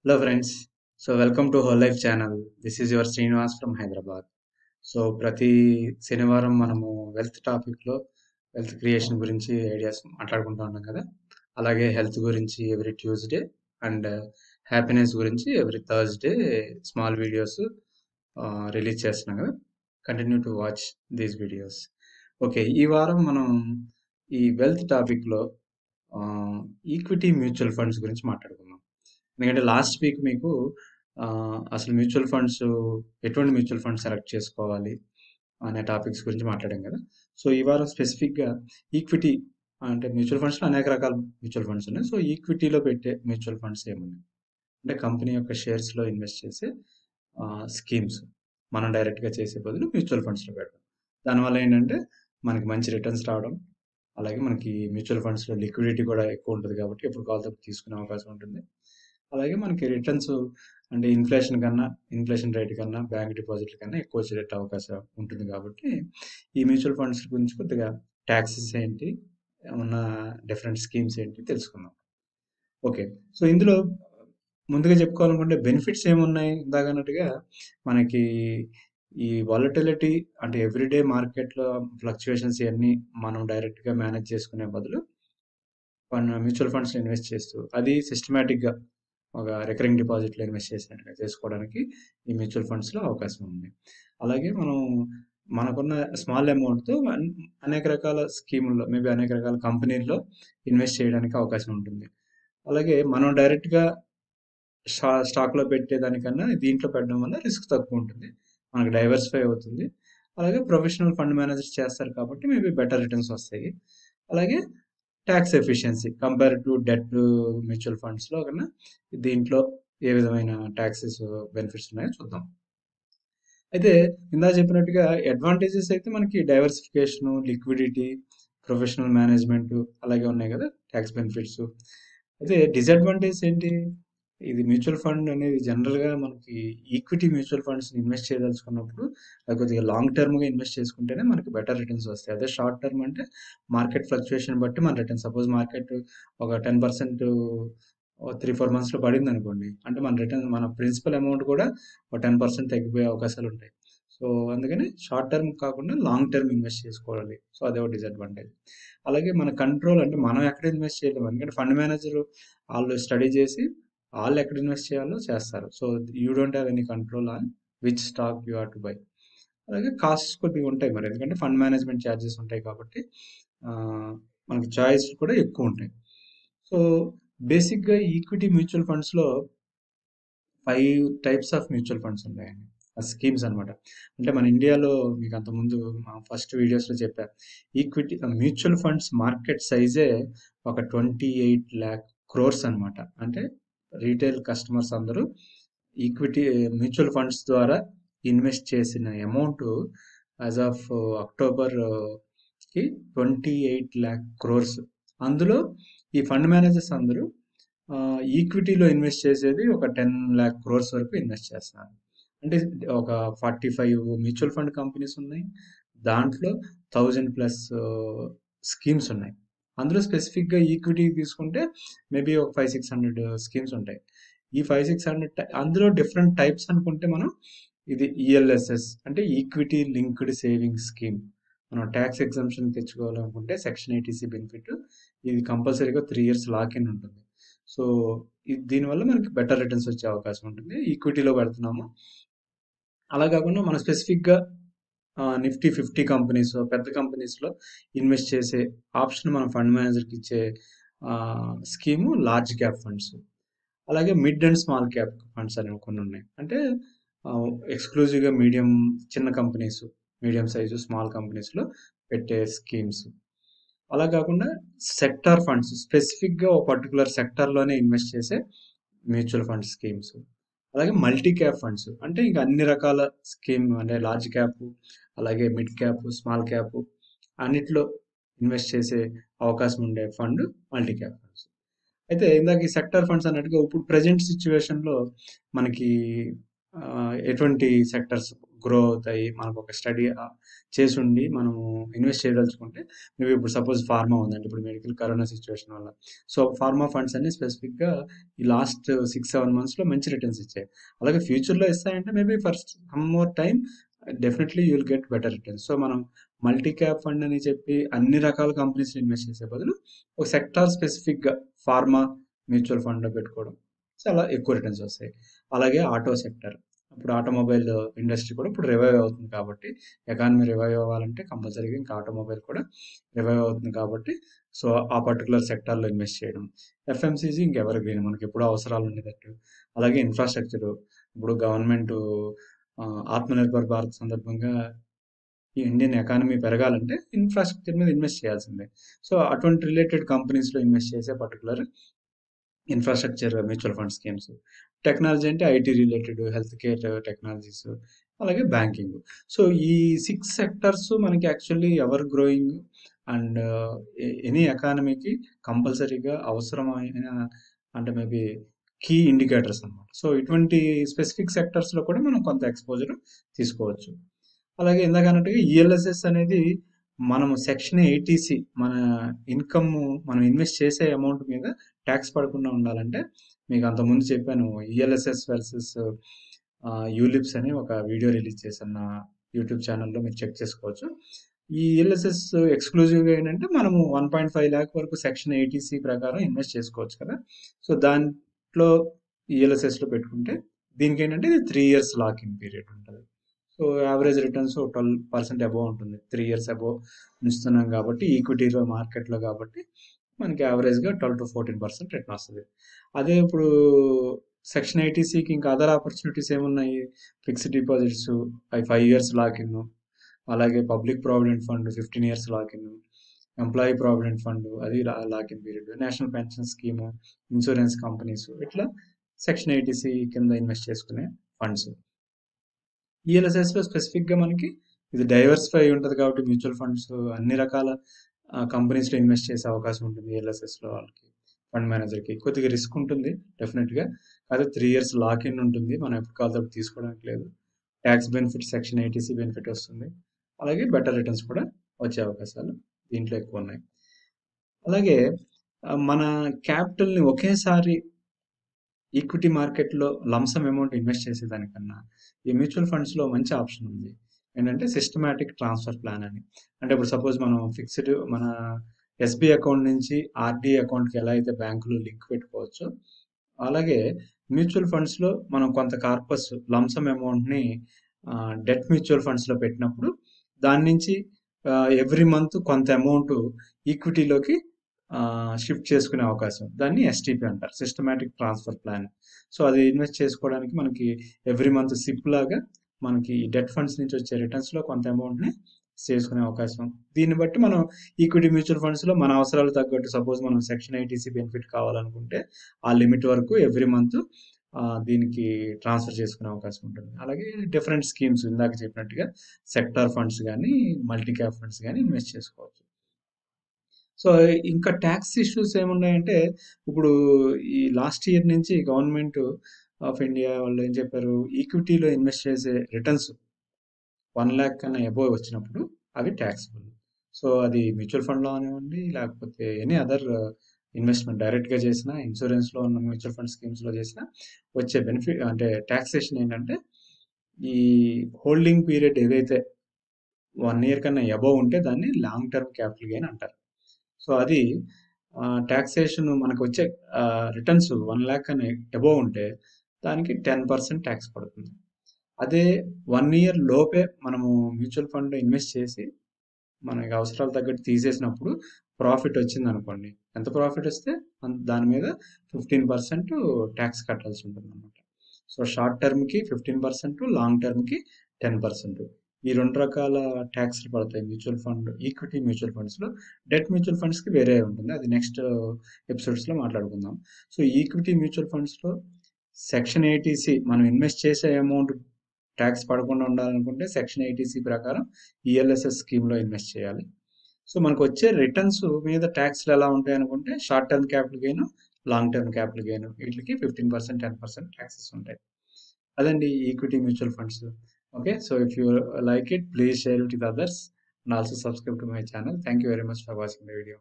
Hello friends. Welcome to Whole Life channel. This is your Srinivas from Hyderabad. ప్రతి శనివారం మనము wealth creation గురించి ideas మాట్లాడుకుంటూ ఉన్నాం కదా. అలాగే హెల్త్ గురించి ఎవ్రీ ట్యూస్డే అండ్ హ్యాపీనెస్ గురించి every Thursday small videos release చేస్తున్నాం కదా. Continue to watch these videos. Okay, ఈ వారం మనం ఈ వెల్త్ టాపిక్లో ఈక్విటీ మ్యూచువల్ ఫండ్స్ గురించి మాట్లాడుకుందాం. ఎందుకంటే లాస్ట్ వీక్ మీకు అసలు మ్యూచువల్ ఫండ్స్ ఎటువంటి మ్యూచువల్ ఫండ్స్ సెలెక్ట్ చేసుకోవాలి అనే టాపిక్స్ గురించి మాట్లాడాం కదా. సో ఈ వారం స్పెసిఫిక్గా ఈక్విటీ అంటే మ్యూచువల్ ఫండ్స్లో అనేక రకాల మ్యూచువల్ ఫండ్స్ ఉన్నాయి. సో ఈక్విటీలో పెట్టే మ్యూచువల్ ఫండ్స్ ఏమున్నాయి అంటే కంపెనీ యొక్క షేర్స్లో ఇన్వెస్ట్ చేసే స్కీమ్స్ మనం డైరెక్ట్గా చేసే బదులు మ్యూచువల్ ఫండ్స్లో పెడతాం. దానివల్ల ఏంటంటే మనకి మంచి రిటర్న్స్ రావడం, అలాగే మనకి మ్యూచువల్ ఫండ్స్లో లిక్విడిటీ కూడా ఎక్కువ ఉంటుంది కాబట్టి ఎప్పుడు కావాలో తీసుకునే అవకాశం ఉంటుంది. అలాగే మనకి రిటర్న్స్ అంటే ఇన్ఫ్లేషన్ రేట్ కన్నా బ్యాంక్ డిపాజిట్ల కన్నా ఎక్కువ వచ్చే అవకాశం ఉంటుంది కాబట్టి ఈ మ్యూచువల్ ఫండ్స్ గురించి కొద్దిగా ట్యాక్సెస్ ఏంటి, ఉన్న డిఫరెంట్ స్కీమ్స్ ఏంటి తెలుసుకుందాం. ఓకే, సో ఇందులో ముందుగా చెప్పుకోవాలనుకుంటే బెనిఫిట్స్ ఏమున్నాయి ఇందాకన్నట్టుగా మనకి ఈ వాలటిలిటీ అంటే ఎవ్రీడే మార్కెట్లో ఫ్లక్చుయేషన్స్ ఇవన్నీ మనం డైరెక్ట్గా మేనేజ్ చేసుకునే బదులు మ్యూచువల్ ఫండ్స్ ఇన్వెస్ట్ చేస్తూ అది సిస్టమేటిక్గా ఒక రికరింగ్ డిపాజిట్లో ఇన్వెస్ట్ చేసినట్టుగా చేసుకోవడానికి ఈ మ్యూచువల్ ఫండ్స్లో అవకాశం ఉంది. అలాగే మనకున్న స్మాల్ అమౌంట్తో అనేక రకాల స్కీముల్లో మేబీ అనేక రకాల కంపెనీల్లో ఇన్వెస్ట్ చేయడానికి అవకాశం ఉంటుంది. అలాగే మనం డైరెక్ట్గా స్టాక్లో పెట్టేదానికన్నా దీంట్లో పెట్టడం వల్ల రిస్క్ తక్కువ ఉంటుంది, మనకు డైవర్సిఫై అవుతుంది. అలాగే ప్రొఫెషనల్ ఫండ్ మేనేజర్స్ చేస్తారు కాబట్టి మేబీ బెటర్ రిటర్న్స్ వస్తాయి. అలాగే tax efficiency compare to debt mutual ఫండ్స్లో కన్నా దీంట్లో ఏ విధమైన ట్యాక్సెస్ బెనిఫిట్స్ ఉన్నాయో చూద్దాం. అయితే ఇందా చెప్పినట్టుగా అడ్వాంటేజెస్ అయితే మనకి డైవర్సిఫికేషను, లిక్విడిటీ, ప్రొఫెషనల్ మేనేజ్మెంట్ అలాగే ఉన్నాయి కదా ట్యాక్స్ బెనిఫిట్స్. అయితే డిసడ్వాంటేజ్ ఏంటి? ఇది మ్యూచువల్ ఫండ్ అనేది జనరల్గా మనకి ఈక్విటీ మ్యూచువల్ ఫండ్స్ ఇన్వెస్ట్ చేయదలుచుకున్నప్పుడు అది కొద్దిగా లాంగ్ టర్మ్గా ఇన్వెస్ట్ చేసుకుంటేనే మనకి బెటర్ రిటర్న్స్ వస్తాయి. అదే షార్ట్ టర్మ్ అంటే మార్కెట్ ఫ్లక్చుయేషన్ బట్టి మన రిటర్న్, సపోజ్ మార్కెట్ ఒక 10% 3-4 మంత్స్లో పడింది అనుకోండి, అంటే మన ప్రిన్సిపల్ అమౌంట్ కూడా ఒక 10% తగ్గిపోయే అవకాశాలు ఉంటాయి. సో అందుకని షార్ట్ టర్మ్ కాకుండా లాంగ్ టర్మ్ ఇన్వెస్ట్ చేసుకోవాలి. సో అదే ఒక డిసడ్వాంటేజ్. అలాగే మన కంట్రోల్ అంటే మనం ఎక్కడ ఇన్వెస్ట్ చేయలేము, ఎందుకంటే ఫండ్ మేనేజర్ వాళ్ళు స్టడీ చేసి వాళ్ళు ఎక్కడ ఇన్వెస్ట్ చేయాలో చేస్తారు. So you don't have any control on which stock you are to buy. అలాగే కాస్ట్ కొద్దిగా ఉంటాయి మరి, ఎందుకంటే ఫండ్ మేనేజ్మెంట్ ఛార్జెస్ ఉంటాయి కాబట్టి మనకి చాయిస్ కూడా ఎక్కువ ఉంటాయి. సో బేసిక్గా ఈక్విటీ మ్యూచువల్ ఫండ్స్లో 5 టైప్స్ ఆఫ్ మ్యూచువల్ ఫండ్స్ ఉంటాయండి, స్కీమ్స్ అనమాట. అంటే మన ఇండియాలో మీకు అంతకుముందు మా ఫస్ట్ వీడియోస్లో చెప్పారు, ఈక్విటీ మ్యూచువల్ ఫండ్స్ మార్కెట్ సైజే ఒక 28 lakh crores అనమాట. అంటే రీటైల్ కస్టమర్స్ అందరూ ఈక్విటీ మ్యూచువల్ ఫండ్స్ ద్వారా ఇన్వెస్ట్ చేసిన అమౌంట్ యాజ్ ఆఫ్ అక్టోబర్కి 28 lakh crores. అందులో ఈ ఫండ్ మేనేజర్స్ అందరూ ఈక్విటీలో ఇన్వెస్ట్ చేసేది ఒక 10 lakh crores వరకు ఇన్వెస్ట్ చేస్తున్నారు. అంటే ఒక 45 మ్యూచువల్ ఫండ్ కంపెనీస్ ఉన్నాయి, దాంట్లో 1000+ స్కీమ్స్ ఉన్నాయి. అందులో స్పెసిఫిక్గా ఈక్విటీ తీసుకుంటే మేబీ ఒక 500-600 స్కీమ్స్ ఉంటాయి. ఈ 500-600 అందులో డిఫరెంట్ టైప్స్ అనుకుంటే మనం ఇది ఈఎల్ఎస్ఎస్ అంటే ఈక్విటీ లింక్డ్ సేవింగ్స్ స్కీమ్. మనం ట్యాక్స్ ఎగ్జంప్షన్ తెచ్చుకోవాలనుకుంటే సెక్షన్ 80C బెనిఫిట్, ఇది కంపల్సరీగా 3 years లాక్ ఇన్ ఉంటుంది. సో దీనివల్ల మనకి బెటర్ రిటర్న్స్ వచ్చే అవకాశం ఉంటుంది, ఈక్విటీలో పెడుతున్నాము. అలా కాకుండా మనం స్పెసిఫిక్గా నిఫ్టీ 50 కంపెనీస్ పెద్ద కంపెనీస్లో ఇన్వెస్ట్ చేసే ఆప్షన్ మన ఫండ్ మేనేజర్కి ఇచ్చే స్కీము లార్జ్ క్యాప్ ఫండ్స్. అలాగే mid and small cap funds అనేవి కొన్ని ఉన్నాయి, అంటే ఎక్స్క్లూజివ్గా చిన్న కంపెనీస్, మీడియం సైజు స్మాల్ కంపెనీస్లో పెట్టే స్కీమ్స్. అలా కాకుండా సెక్టార్ ఫండ్స్, స్పెసిఫిక్గా ఒక పర్టికులర్ సెక్టార్లోనే ఇన్వెస్ట్ చేసే మ్యూచువల్ ఫండ్ స్కీమ్స్. అలాగే మల్టీ క్యాప్ ఫండ్స్ అంటే ఇంకా అన్ని రకాల స్కీమ్, అంటే లార్జ్ క్యాప్ అలాగే మిడ్ క్యాప్ స్మాల్ క్యాప్ అన్నిట్లో ఇన్వెస్ట్ చేసే అవకాశం ఉండే ఫండ్ మల్టీ క్యాప్ ఫండ్స్. అయితే ఇందాక ఈ సెక్టార్ ఫండ్స్ అన్నట్టుగా ఇప్పుడు ప్రజెంట్ సిచ్యువేషన్లో మనకి ఎటువంటి సెక్టర్స్ గ్రో అవుతాయి. మనకు ఒక స్టడీ చేసుండి మనము ఇన్వెస్ట్ చేయదలుచుకుంటే మేబీ ఇప్పుడు సపోజ్ ఫార్మా ఉందండి. ఇప్పుడు మెడికల్ కరోనా సిచ్యువేషన్ వల్ల. సో, ఫార్మా ఫండ్స్ అన్ని స్పెసిఫిక్‌గా ఈ లాస్ట్ 6, 7 మంత్స్‌లో మంచి రిటర్న్స్ ఇచ్చాయి. అలాగే ఫ్యూచర్‌లో ఇస్తాయంటే maybe for some more time definitely you will get better returns. So, మనం మల్టీ క్యాప్ ఫండ్ అని చెప్పి అన్ని రకాల కంపెనీస్‌లో ఇన్వెస్ట్ చేసే బదులు ఒక సెక్టార్ స్పెసిఫిక్‌గా ఫార్మా మ్యూచువల్ ఫండ్‌లో పెట్టుకోవడం చాలా ఎక్కువ రిటర్న్స్ వస్తాయి. అలాగే ఆటో సెక్టర్. ఇప్పుడు ఆటోమొబైల్ ఇండస్ట్రీ కూడా ఇప్పుడు రివైవ్ అవుతుంది కాబట్టి ఎకానమీ రివైవ్ అవ్వాలంటే కంపల్సరీగా ఇంకా ఆటోమొబైల్ కూడా రివైవ్ అవుతుంది కాబట్టి సో ఆ పర్టికులర్ సెక్టార్లో ఇన్వెస్ట్ చేయడం. ఎఫ్ఎంసీజీ ఇంకెవర్ గ్రీన్ మనకి ఎప్పుడూ అవసరాలు ఉండేటట్టు. అలాగే ఇన్ఫ్రాస్ట్రక్చర్ ఇప్పుడు గవర్నమెంట్ ఆత్మనిర్భర్ భారత్ సందర్భంగా ఈ ఇండియన్ ఎకానమీ పెరగాలంటే ఇన్ఫ్రాస్ట్రక్చర్ మీద ఇన్వెస్ట్ చేయాల్సిందే. సో అటువంటి రిలేటెడ్ కంపెనీస్లో ఇన్వెస్ట్ చేసే particular infrastructure mutual fund schemes. Technology అంటే IT related, health care technologies, అలాగే బ్యాంకింగ్. సో ఈ 6 సెక్టర్స్ మనకి actually ever growing and any ఎకానమీకి కంపల్సరీగా అవసరమైన అంటే మేబీ కీ ఇండికేటర్స్ అన్నమాట. సో ఇటువంటి స్పెసిఫిక్ సెక్టర్స్లో కూడా మనం కొంత ఎక్స్పోజర్ తీసుకోవచ్చు. అలాగే ఇందాక అన్నట్టుగా ఈఎల్ఎస్ఎస్ అనేది మనము సెక్షన్ 80సి మన ఇన్కమ్ మనం ఇన్వెస్ట్ చేసే అమౌంట్ మీద ట్యాక్స్ పడకుండా ఉండాలంటే మీకు అంతకుముందు చెప్పాను ఈఎల్ఎస్ఎస్ వర్సెస్ యూలిప్స్ అని ఒక వీడియో రిలీజ్ చేశాను నా యూట్యూబ్ ఛానల్లో, మీరు చెక్ చేసుకోవచ్చు. ఈ ఈఎల్ఎస్ఎస్ ఎక్స్క్లూజివ్గా ఏంటంటే మనము 1.5 lakh వరకు సెక్షన్ 80సి ప్రకారం ఇన్వెస్ట్ చేసుకోవచ్చు కదా. సో దాంట్లో ఈఎల్ఎస్ఎస్లో పెట్టుకుంటే దీనికి ఏంటంటే ఇది 3 years లాక్ ఇన్ పీరియడ్ ఉంటుంది. సో యావరేజ్ రిటర్న్స్ 12% అబోవ్ ఉంటుంది. 3 years అబోవ్ ఉంచుతున్నాం కాబట్టి ఈక్విటీలో మార్కెట్లో కాబట్టి మనకి యావరేజ్గా 12 to 14% రిటర్న్ వస్తుంది. అదే ఇప్పుడు సెక్షన్ 80సికి ఇంకా అదర్ ఆపర్చునిటీస్ ఏమున్నాయి? ఫిక్స్డ్ డిపాజిట్స్ అవి 5 years లాక్-ఇన్, అలాగే public provident fund 15 years lock-in, employee provident fund అది lock-in period, national pension scheme, insurance companies, ఇట్లా సెక్షన్ 80సి కింద ఇన్వెస్ట్ చేసుకునే ఫండ్స్. ఈఎల్ఎస్ఎస్లో స్పెసిఫిక్గా మనకి ఇది డైవర్సిఫై ఉంటుంది కాబట్టి మ్యూచువల్ ఫండ్స్ అన్ని రకాల కంపెనీస్లో ఇన్వెస్ట్ చేసే అవకాశం ఉంటుంది. ఈఎల్ఎస్ఎస్లో వాళ్ళకి ఫండ్ మేనేజర్కి కొద్దిగా రిస్క్ ఉంటుంది డెఫినెట్గా. అదే 3 years లాక్-ఇన్ ఉంటుంది, మనం ఎప్పుడు కావాలి తీసుకోవడానికి లేదు. ట్యాక్స్ బెనిఫిట్ సెక్షన్ 80సి బెనిఫిట్ వస్తుంది. అలాగే బెటర్ రిటర్న్స్ కూడా వచ్చే అవకాశాలు దీంట్లో ఎక్కువ ఉన్నాయి. అలాగే మన క్యాపిటల్ని ఒకేసారి ఈక్విటీ మార్కెట్లో లంసమ్ అమౌంట్ ఇన్వెస్ట్ చేసేదానికన్నా ఈ మ్యూచువల్ ఫండ్స్లో మంచి ఆప్షన్ ఉంది. ఏంటంటే సిస్టమాటిక్ ట్రాన్స్ఫర్ ప్లాన్ అని. అంటే ఇప్పుడు సపోజ్ మనం ఫిక్స్డ్ మన ఎస్బీ అకౌంట్ నుంచి ఆర్డీ అకౌంట్కి ఎలా అయితే బ్యాంకులో లింక్ పెట్టుకోవచ్చో అలాగే మ్యూచువల్ ఫండ్స్లో మనం కొంత కార్పస్ లంసమ్ అమౌంట్ని డెట్ మ్యూచువల్ ఫండ్స్లో పెట్టినప్పుడు దాని నుంచి ఎవ్రీ మంత్ కొంత అమౌంట్ ఈక్విటీలోకి షిఫ్ట్ చేసుకునే అవకాశం, దాన్ని ఎస్టీపీ అంటారు, సిస్టమాటిక్ ట్రాన్స్ఫర్ ప్లాన్. సో అది ఇన్వెస్ట్ చేసుకోవడానికి మనకి ఎవ్రీ మంత్ సిప్ లాగా మనకి డెట్ ఫండ్స్ నుంచి వచ్చే రిటర్న్స్లో కొంత అమౌంట్ని చేసుకునే అవకాశం. దీన్ని బట్టి మనం ఈక్విటీ మ్యూచువల్ ఫండ్స్లో మన అవసరాలు తగ్గట్టు సపోజ్ మనం సెక్షన్ 80సి బెనిఫిట్ కావాలనుకుంటే ఆ లిమిట్ వరకు ఎవ్రీ మంత్ దీనికి ట్రాన్స్ఫర్ చేసుకునే అవకాశం ఉంటుంది. అలాగే డిఫరెంట్ స్కీమ్స్ ఇందాక చెప్పినట్టుగా సెక్టార్ ఫండ్స్ కానీ మల్టీ క్యాప్ ఫండ్స్ కానీ ఇన్వెస్ట్ చేసుకోవచ్చు. సో ఇంకా ట్యాక్స్ ఇష్యూస్ ఏమున్నాయంటే ఇప్పుడు ఈ లాస్ట్ ఇయర్ నుంచి గవర్నమెంట్ ఆఫ్ ఇండియా వాళ్ళు ఏం చెప్పారు, ఈక్విటీలో ఇన్వెస్ట్ చేసే రిటర్న్స్ 1 lakh కన్నా అబోవ్ వచ్చినప్పుడు అవి ట్యాక్సిబుల్. సో అది మ్యూచువల్ ఫండ్లో అనివ్వండి లేకపోతే ఎనీ అదర్ ఇన్వెస్ట్మెంట్ డైరెక్ట్గా చేసిన ఇన్సూరెన్స్లో ఉన్న మ్యూచువల్ ఫండ్ స్కీమ్స్లో చేసిన వచ్చే బెనిఫిట్ అంటే ట్యాక్సేషన్ ఏంటంటే ఈ హోల్డింగ్ పీరియడ్ ఏదైతే 1 year కన్నా అబోవ్ ఉంటే దాన్ని లాంగ్ టర్మ్ క్యాపిటల్ గెయిన్ అంటారు. సో అది ట్యాక్సేషన్ మనకు వచ్చే రిటర్న్స్ 1 lakh అని అబోవ్ ఉంటే దానికి 10% ట్యాక్స్ పడుతుంది. అదే 1 year లోపే మనము మ్యూచువల్ ఫండ్ ఇన్వెస్ట్ చేసి మనకి అవసరాలు తగ్గట్టు తీసేసినప్పుడు ప్రాఫిట్ వచ్చింది అనుకోండి, ఎంత ప్రాఫిట్ వస్తే దాని మీద 15% ట్యాక్స్ కట్టాల్సి ఉంటుంది అనమాట. సో షార్ట్ టర్మ్కి 15%, లాంగ్ టర్మ్కి 10%. ఈ 2 రకాల ట్యాక్స్లు పడతాయి మ్యూచువల్ ఫండ్ ఈక్విటీ మ్యూచువల్ ఫండ్స్లో. డెట్ మ్యూచువల్ ఫండ్స్కి వేరే ఉంటుంది, అది నెక్స్ట్ ఎపిసోడ్స్లో మాట్లాడుకుందాం. సో ఈక్విటీ మ్యూచువల్ ఫండ్స్లో సెక్షన్ 80సి మనం ఇన్వెస్ట్ చేసే అమౌంట్ ట్యాక్స్ పడకుండా ఉండాలనుకుంటే సెక్షన్ 80సి ప్రకారం ఈఎల్ఎస్ఎస్ స్కీమ్లో ఇన్వెస్ట్ చేయాలి. సో మనకు వచ్చే రిటర్న్స్ మీద ట్యాక్స్లు ఎలా ఉంటాయి అనుకుంటే short term capital gain, long term capital gain వీటికి 15%, 10% ట్యాక్సెస్ ఉంటాయి. అదండి equity mutual funds. Okay, so if you like it, please share it with others and also subscribe to my channel. Thank you very much for watching the video.